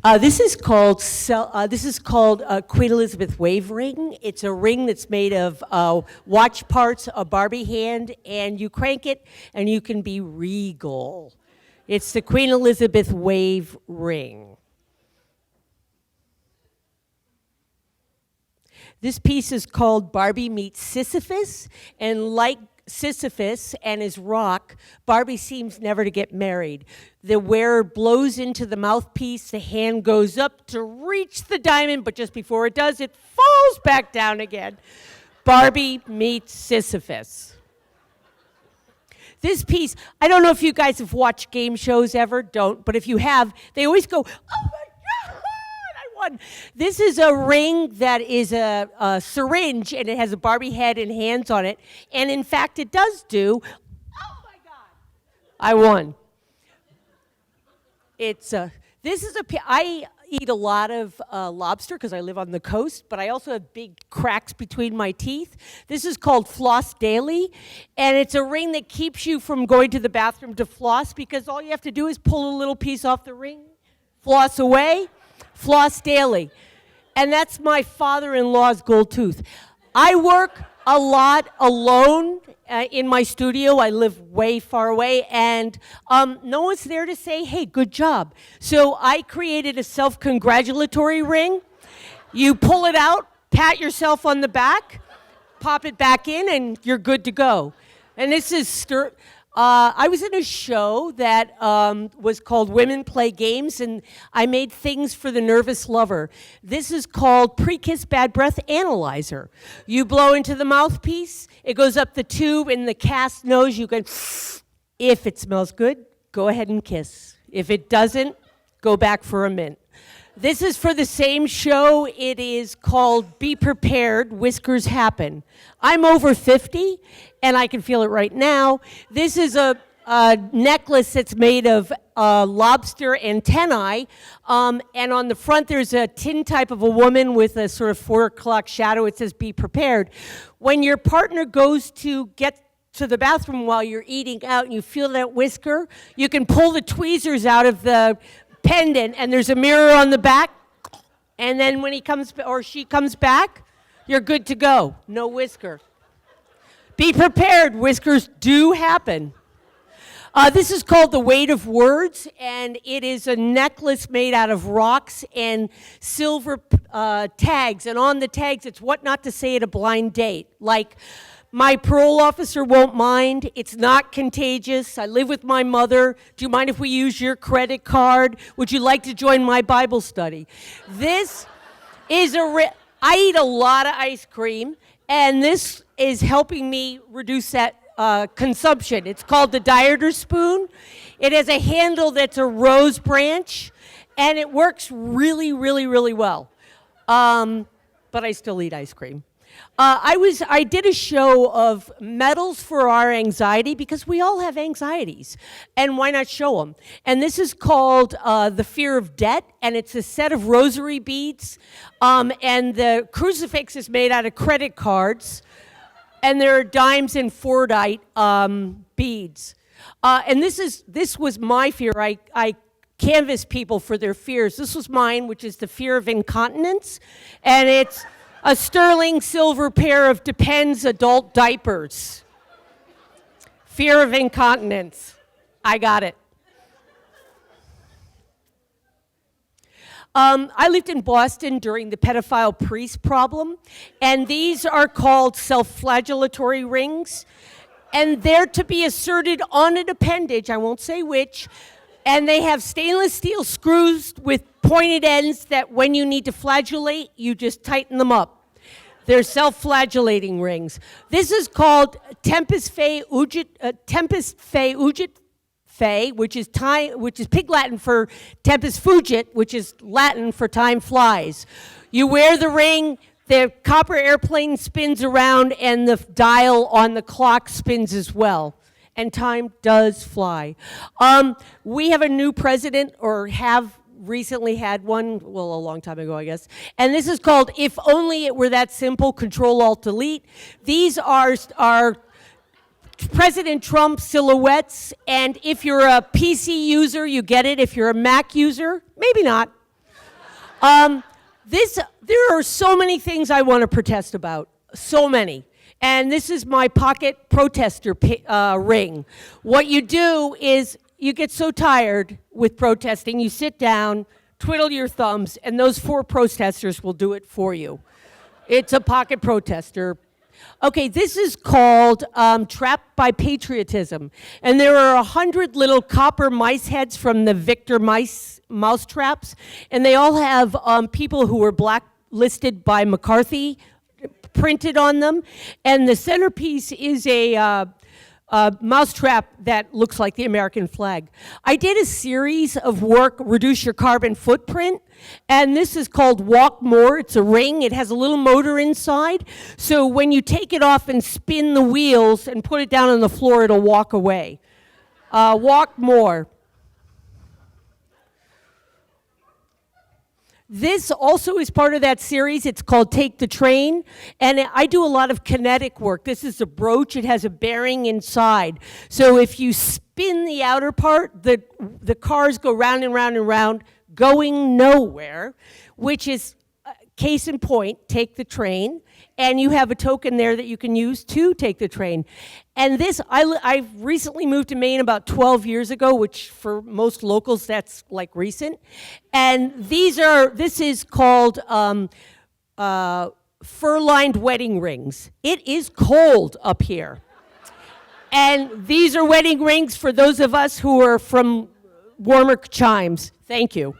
This is called Queen Elizabeth Wave Ring. It's a ring that's made of watch parts, a Barbie hand, and you crank it, and you can be regal. It's the Queen Elizabeth Wave Ring. This piece is called Barbie Meets Sisyphus, and like Sisyphus and his rock, Barbie seems never to get married. The wearer blows into the mouthpiece, the hand goes up to reach the diamond, but just before it does, it falls back down again. Barbie meets Sisyphus. This piece, I don't know if you guys have watched game shows ever, don't, but if you have, they always go, oh my God, I won. This is a ring that is a syringe, and it has a Barbie head and hands on it, and in fact, it does do, oh my God, I won. I eat a lot of lobster because I live on the coast, but I also have big cracks between my teeth. This is called Floss Daily, and it's a ring that keeps you from going to the bathroom to floss because all you have to do is pull a little piece off the ring, floss away, Floss Daily. And that's my father-in-law's gold tooth. I work a lot alone in my studio. I live way far away, and no one's there to say, hey, good job. So I created a self-congratulatory ring. You pull it out, pat yourself on the back, pop it back in, and you're good to go. And this is, I was in a show that was called Women Play Games, and I made things for the nervous lover. This is called Pre-Kiss Bad Breath Analyzer. You blow into the mouthpiece, it goes up the tube, and the cast knows you can, if it smells good, go ahead and kiss. If it doesn't, go back for a mint. This is for the same show. It is called Be Prepared, Whiskers Happen. I'm over 50, and I can feel it right now. This is a necklace that's made of lobster antennae, and on the front there's a tin type of a woman with a sort of 4 o'clock shadow. It says, be prepared. When your partner goes to get to the bathroom while you're eating out and you feel that whisker, you can pull the tweezers out of the pendant, and there's a mirror on the back, and then when he comes or she comes back, you're good to go. No whisker. Be prepared, whiskers do happen. This is called The Weight of Words, and it is a necklace made out of rocks and silver tags, and on the tags it's what not to say at a blind date, like, my parole officer won't mind. It's not contagious. I live with my mother. Do you mind if we use your credit card? Would you like to join my Bible study? This is I eat a lot of ice cream, and this is helping me reduce that consumption. It's called the Dieter Spoon. It has a handle that's a rose branch, and it works really, really, really well. But I still eat ice cream. I did a show of medals for our anxiety because we all have anxieties, and why not show them? And this is called The Fear of Debt, and it's a set of rosary beads, and the crucifix is made out of credit cards, and there are dimes and fordite beads. And this was my fear. I canvass people for their fears. This was mine, which is the fear of incontinence, and it's a sterling silver pair of Depends adult diapers. Fear of incontinence. I got it. I lived in Boston during the pedophile priest problem, and these are called self-flagellatory rings, and they're to be asserted on an appendage, I won't say which, and they have stainless steel screws with pointed ends that when you need to flagellate, you just tighten them up. They're self-flagellating rings. This is called Tempus Fay Ugit Fay, which is Pig Latin for Tempus Fugit, which is Latin for time flies. You wear the ring, the copper airplane spins around, and the dial on the clock spins as well. And time does fly. We have a new president, or have recently had one, well, a long time ago, I guess. And this is called If Only It Were That Simple, Control-Alt-Delete. These are President Trump silhouettes, and if you're a PC user, you get it. If you're a Mac user, maybe not. Um, there are so many things I want to protest about, so many. And this is my pocket protester ring. What you do is you get so tired with protesting, you sit down, twiddle your thumbs, and those 4 protesters will do it for you. It's a pocket protester. Okay, this is called Trapped by Patriotism. And there are 100 little copper mice heads from the Victor mouse traps. And they all have people who were blacklisted by McCarthy printed on them. And the centerpiece is a mousetrap that looks like the American flag. I did a series of work, Reduce Your Carbon Footprint, and this is called Walk More. It's a ring. It has a little motor inside, so when you take it off and spin the wheels and put it down on the floor, it'll walk away. Walk More. This also is part of that series. It's called Take the Train, and I do a lot of kinetic work. This is a brooch. It has a bearing inside. So if you spin the outer part, the cars go round and round and round, going nowhere, which is, case in point, take the train, and you have a token there that you can use to take the train. And this, I recently moved to Maine about 12 years ago, which for most locals, that's like recent. And this is called fur-lined wedding rings. It is cold up here. And these are wedding rings for those of us who are from warmer chimes. Thank you.